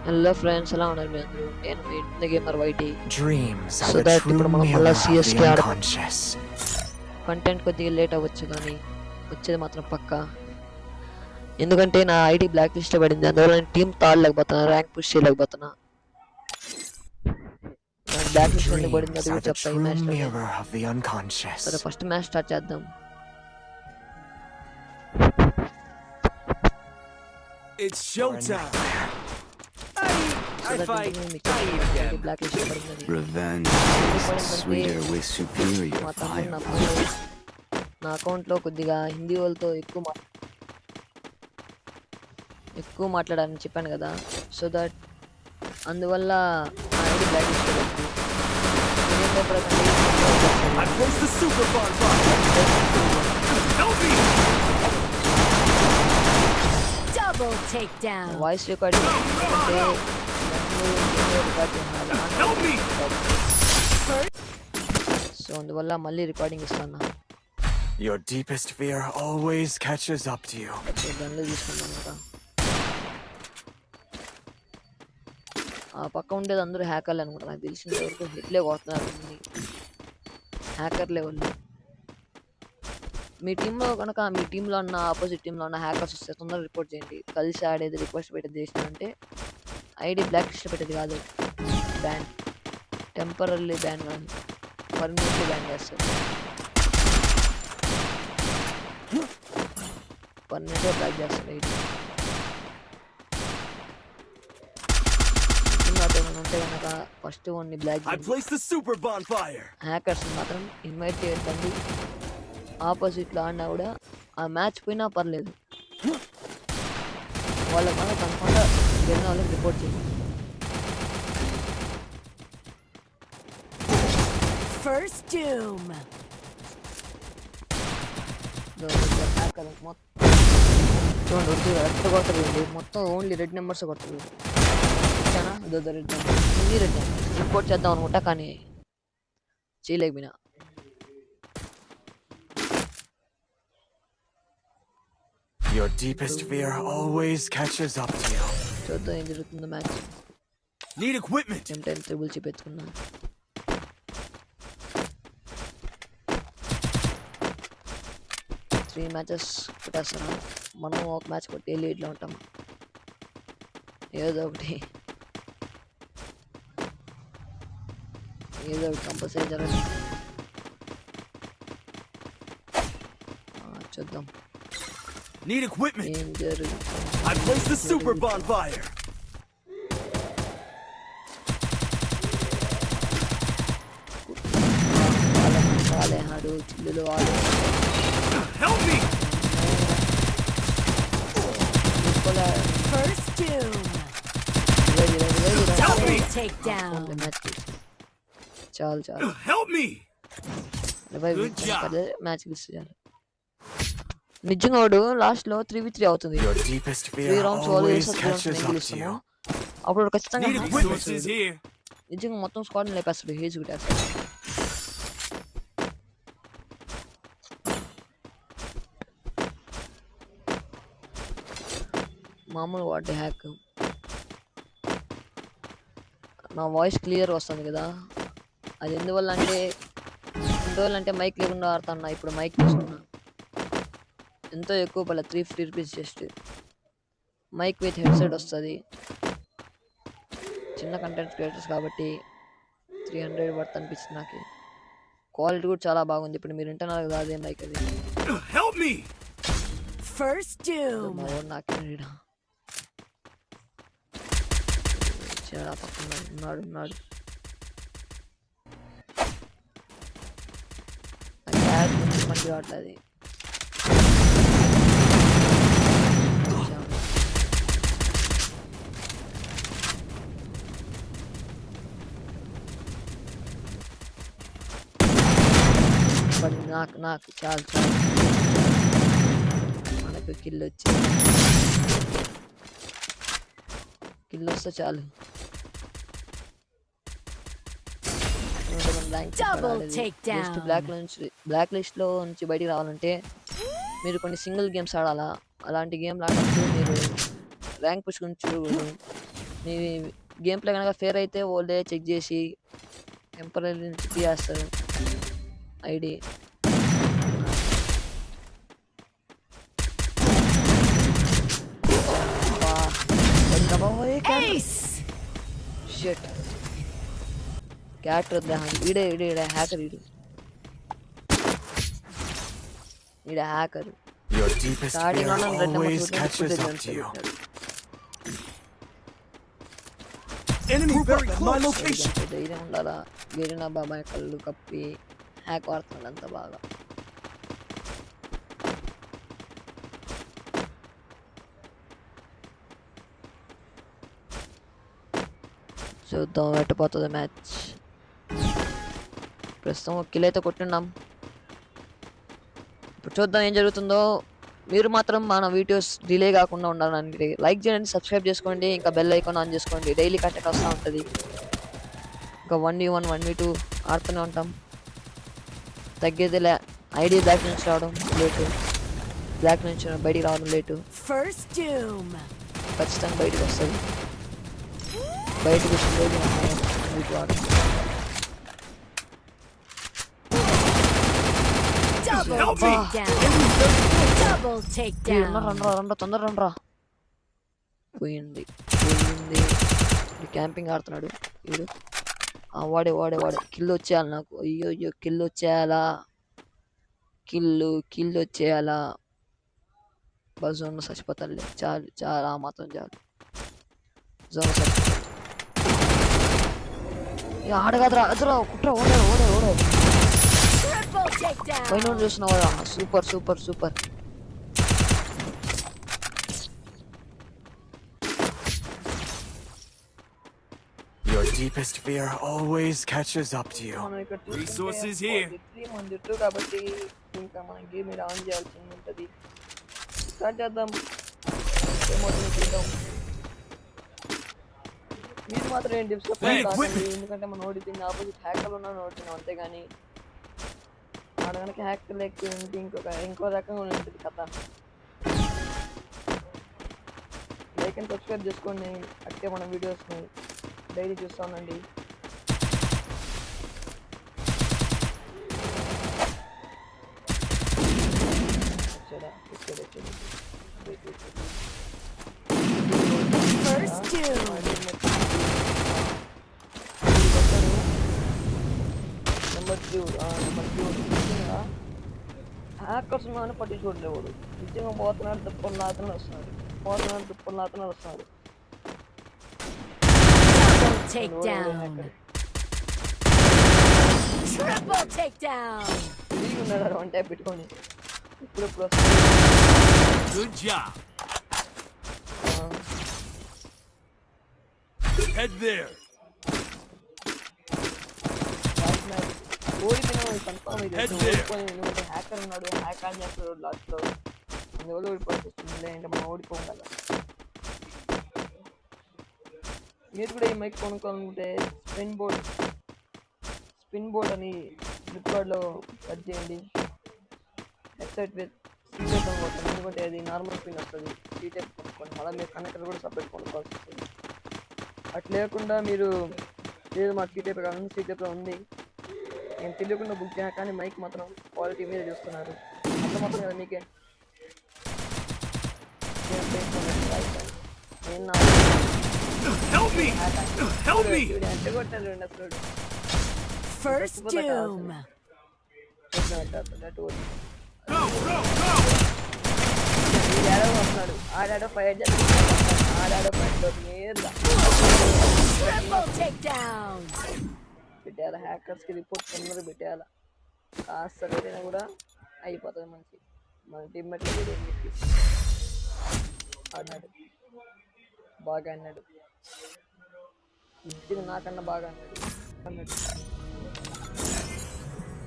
Hello friends, ఎలా ఉన్నారు మీ అందరూ? నేను మీ ఇంటి gamer YT. Dreams so are the that true ఇప్పుడు మనం మళ్ళీ mirror of the సిఎస్కే ఆడతాం. unconscious. కంటెంట్ కొద్దిగా లేట్ అవ్వచ్చు, కానీ వచ్చేది మాత్రం పక్కా. ఎందుకంటే నా ఐడి బ్లాక్ లిస్ట్ పడింది, అందువల్ల నేను టీం తాడలేకపోతున్నా, ర్యాంక్ పుష్ చేయలేకపోతున్నా. నాకు బ్లాక్ Your లిస్ట్ ఎందుకు పడింది అది dreams are కూడా the చెప్తా ఈ true మ్యాచ్లో. mirror of the unconscious. సరే, ఫస్ట్ మ్యాచ్ స్టార్ట్ చేద్దాం. It's showtime. I fight. Blacklist పడిందని Revenge is sweeter with superior మా తమ్ముడు fire. నా అకౌంట్లో కొద్దిగా హిందీ వాళ్ళతో ఎక్కువ మాట్లాడాలని చెప్పాను కదా, సో దట్ అందువల్ల నా ఐడి బ్లాక్ లిస్ట్ పడింది. మీరేం భయపడకండి. I place the super bonfire. Help me! Double takedown. Voice recording అంటే Help me! సో అందువల్ల మళ్ళీ రికార్డింగ్ ఇస్తాను. Your deepest fear always catches up to you. So దానిలో తీసుకుంటాను ఇంకా. ఆ పక్క ఉండేది అందరూ హ్యాకర్లు అనుకుంటా, నాకు తెలిసిన వరకు హిట్లే కొడుతున్నారు హ్యాకర్లే వాళ్ళు. మీ టీంలో కనుక మీ టీంలో ఉన్న ఆపోజిట్ టీంలో ఉన్న హ్యాకర్స్ వస్తే తొందరగా రిపోర్ట్ చేయండి. కలిసి ఆడేది రిక్వెస్ట్ పెట్టేది చేసినారంటే ఐడి బ్లాక్ లిస్ట్ పెట్టేది కాదు, బ్యాన్, టెంపరీ బ్యాన్ కానీ పర్మనెంట్లీ బ్యాన్ చేస్తారు. పర్మనెంట్గా బ్లాక్ చేస్తారు ఐడి. నాతో ఉంటే కనుక ఫస్ట్ ఓన్ని block I place the super bonfire. Hackers మాత్రం ఇన్వైట్ చేయొద్దండి. ఆపోజిట్లో ఆడినా కూడా ఆ మ్యాచ్ పోయినా పర్లేదు, వాళ్ళ మన కన్ఫర్మ్గా గెలిన వాళ్ళకి రిపోర్ట్ చేయండి. First doom. హ్యాకర్ మొత్తం చూడండి, రెడ్ కొట్టదు, మొత్తం ఓన్లీ రెడ్ నెంబర్స్ కొట్టదు. ఇచ్చానా రెడ్ నెంబర్, అన్ని రెడ్ నెంబర్స్. రిపోర్ట్ చేద్దాం అనుకుంటా కానీ చేయలేకపోయినా. Your deepest fear always catches up to you. చూద్దాం ఏం జరుగుతుందో match. Need equipment. M10 triple chip ఎత్తుకున్నా. త్రీ మ్యాచెస్ కొట్టేస్తాను, మనం ఒక మ్యాచ్ కొట్టి లీడ్లో ఉంటాం. ఏదో ఒకటి కంపల్సరీ జరగదు. చూద్దాం Need equipment. ఏం జరుగుతుంది. I place the super bonfire. వాళ్ళే ఆడు చిల్లులు ఆడు. Help me! First doom. Help Double me! takedown. చాలు చాలు Help me! Revive Good job. Match చాలు. నిజంగా వాడు లాస్ట్ లో 3v3 అవుతుంది. Your deepest 3 fear రౌండ్స్ వాళ్ళు always వేస్తారు, catches up to గెలుస్తాము. you. అప్పుడు ఖచ్చితంగా Need equipment is here. నిజంగా మొత్తం స్క్వాడ్ లేపేస్తాడు, హేజ్ కొట్టేస్తాడు. మామూలు వాడే హ్యాక్. నా వాయిస్ క్లియర్ వస్తుంది కదా, అది ఎందువల్ల అంటే ఎందువల్లంటే మైక్ లేకుండా ఆడుతున్నా. ఇప్పుడు మైక్ తీసుకున్నా, ఎంతో ఎక్కువ పర్లే, 350 rupees just. Mic with headset వస్తుంది. చిన్న కంటెంట్ క్రియేటర్స్ కాబట్టి 300 వర్త్ అనిపిస్తుంది నాకు. క్వాలిటీ కూడా చాలా బాగుంది. ఇప్పుడు మీరు వింటున్నారు కదా, అదే మైక్ అది. Help me! First doom. మా వాడు నాకే రీడా చాలా పక్కన ఉన్నాడు. మంచిగా ఆడుతుంది. నాకు చాలు మనకు కిల్ వస్తే చాలు. Double takedown. బ్లాక్ లిస్ట్ లో నుంచి బయటికి రావాలంటే మీరు కొన్ని సింగిల్ గేమ్స్ ఆడాలా. అలాంటి గేమ్ ఆడినప్పుడు మీరు ర్యాంక్ పుష్ గురించి మీ గేమ్ ప్లే కనుక ఫేర్ అయితే వాళ్ళే చెక్ చేసి టెంపరీ నుంచి తీయేస్తారు ఐడి. Ace! షిట్ క్యాట్ వద్దా ఈడే హ్యాకర్ ఈడ hacker. Your deepest starting fear లో red number always catches up to you. Enemy very close. My location. ధైర్యం ఉండాలా. గేరిన బాబాయ్ కళ్ళు కప్పి హ్యాక్ వాడుతున్నాడు అంత బాగా. చూద్దాం ఎట్టుపోతుంది మ్యాచ్. ప్రస్తుతం ఒక కిల్ అయితే కొట్టున్నాం. ఇప్పుడు చూద్దాం ఏం జరుగుతుందో. మీరు మాత్రం మన వీడియోస్ డిలే కాకుండా ఉండాలంటే లైక్ చేయండి, సబ్స్క్రైబ్ చేసుకోండి, ఇంకా బెల్ ఐకాన్ ఆన్ చేసుకోండి. డైలీ కంటెంట్ వస్తూ ఉంటుంది. ఇంకా 1v1 1v2 ఆడుతూనే ఉంటాం. తగ్గేదిలే. ఐడి బ్లాక్ నుంచి రావడం లేటు, బ్లాక్ నుంచి బయటికి రావడం లేటు. First doom. ఖచ్చితంగా బయటకు వస్తుంది. బయటకు వచ్చిన రోజు వీటి వాడడం. Double takedown. Double takedown. రండ్రా తొందర రండ్రా. పోయింది. క్యాంపింగ్ ఆడుతున్నాడు వీడు. వాడే కిల్ వచ్చేయాలి నాకు. అయ్యో కిల్ వచ్చేయాలా. కిల్ వచ్చేయాలా. జోన్ చచ్చిపోతాడులే. చాలు ఆ మాత్రం చాలు. జోన్ చచ్చిపోతాడు. ఆడగదరా అదరా కుట్రా ఓడే Triple takedown. పైన చూస్తున్నావు కదా. Super. Your deepest fear always catches up to you. Resources here. కాబట్టి ఇంకా మనం గేమ్ ఆన్ చేయాల్సి ఉంటుంది. స్టార్ట్ చేద్దాం. మీరు మాత్రం ఏం టిప్స్ కాదండి, ఎందుకంటే మనం ఓడిపోయింది ఆపోజిట్ హ్యాకర్లు ఉన్నాను ఓడిపోయినాం. అంతేగాని ఆడ కనుక హ్యాకర్ ఎక్కువ ఉంటే ఇంకో రకంగా ఉంటుంది కథ. లైక్ అండ్ సబ్స్క్రైబ్ చేసుకోండి. అట్టే మన వీడియోస్ని డైలీ చూస్తానండి. First doom. నెంబర్ 2 హ్యాకర్స్ ఉన్నాను పట్టించుకోవట్లేవాడు. నిజంగా పోతున్నాడు దుప్పలు లాతనే వస్తున్నాడు. Double takedown. Triple takedown. తిరిగి ఉన్నాడు వన్ ట్యాప్ పెట్టుకొని. ఇప్పుడు Good job. Head there. ఓడిపోయినా కన్ఫర్మ్ అయితే ఎందుకంటే హ్యాకర్ ఉన్నాడు. హ్యాక్ ఆన్ చేస్తాడు లాస్ట్లో. అందువల్ల ఓడిపోవాల్సి వస్తుంది. లేదంటే మనం ఓడిపోం కదా. మీరు కూడా ఈ మైక్ కొనుక్కోవాలనుకుంటే స్పిన్ బోర్డ్ అని ఫ్లిప్కార్ట్లో సెర్చ్ చేయండి. హెడ్సెట్ విత్ సీటెప్ కొనుక్కోండి. ఎందుకంటే అది నార్మల్ స్పిన్ వస్తుంది. సీటెప్ కొనుక్కోండి. మళ్ళీ మీరు కనెక్టర్ కూడా సపరేట్ కొనుక్కోవాల్సి వస్తుంది. అట్లా లేకుండా మీరు లేదు మాకు సీటెప్ కావాలి, సీటెప్లో ఉంది నేను తెలియకుండా బుక్ చేయాలి, కానీ మైక్ మాత్రం క్వాలిటీ మీద చూస్తున్నారు. అంత మాత్రం కదా మీకే. Help me. అంటే కొట్టారు అసలు. First doom. వస్తున్నాడు. ఆడాడో ఫైర్ Triple takedown. పెట్టేయాలి. హ్యాకర్స్కి రిపోర్ట్ తొందరగా పెట్టేయాలి. కాస్త పెట్టినా కూడా అయిపోతుంది మంచి. మన టీమ్మేట్ ఆడినాడు, బాగా అన్నాడు. ఇది నాకన్నా బాగా అన్నాడు.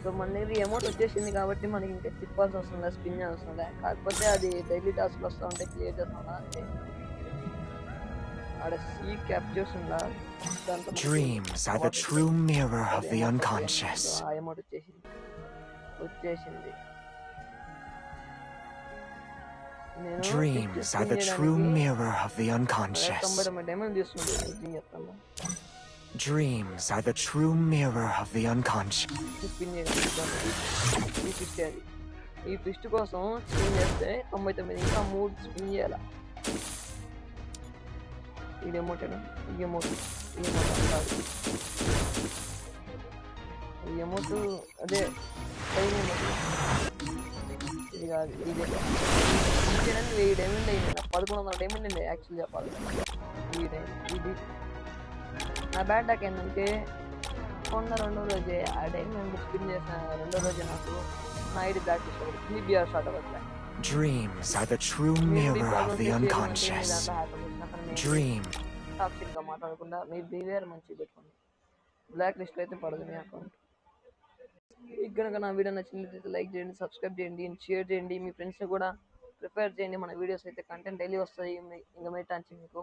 సో మన దగ్గర అమౌంట్ వచ్చేసింది కాబట్టి మనకి ఇంకా తిప్పాల్సి వస్తుందా, స్పిన్ వస్తుందా. కాకపోతే అది డైలీ టాస్క్లు వస్తూ ఉంటాయి, క్లియర్ చేస్తున్నా అంటే. ఆడ సీ క్యాప్చర్స్ ఉందా. Dreams are the true mirror of the unconscious. ఆ అమౌంట్ వచ్చేసింది. నేను Dreams are the spin true చేయడానికి mirror of the 90 unconscious. Diamond తీసుకుంటాను ఎగ్జింగ్ చేస్తాను Dreams are the true mirror of the unconscious. Spin చేయడానికి ఈ ఫిస్ట్ అది ఈ ఫిస్ట్ కోసం స్పిన్ చేస్తే 99 ఇంకా 3 స్పిన్ చేయాలి ఇది ఎమోటేనా ఈ ఎమోట్ కాదు ఈ ఎమోట్ అదే పైన ఇది కాదు ఇది 1000 డైమండ్ అయింది 1100 డైమండ్ అయింది యాక్చువల్ చెప్పాలి ఇది నా బ్యాడ్ టాక్ ఏంటంటే కొన్న రెండో రోజే ఆ డైమండ్ స్పిన్ చేసిన రెండో రోజే నాకు నా ఐడి బ్లాక్ చేసేవాడు బిఆర్ స్టార్ట్ అవ్వట్లే Dreams are the true mirror of the unconscious. Dream. టాక్సిక్గా మాట్లాడకుండా మీ బిహేవియర్ మంచిగా పెట్టుకోండి బ్లాక్ లిస్ట్లో అయితే పడదు మీ అకౌంట్ మీకు కనుక నా వీడియో నచ్చినట్లయితే లైక్ చేయండి సబ్స్క్రైబ్ చేయండి షేర్ చేయండి మీ ఫ్రెండ్స్ని కూడా ప్రిపేర్ చేయండి మన వీడియోస్ అయితే కంటెంట్ డైలీ వస్తాయి ఇంకా మీటానికి మీకు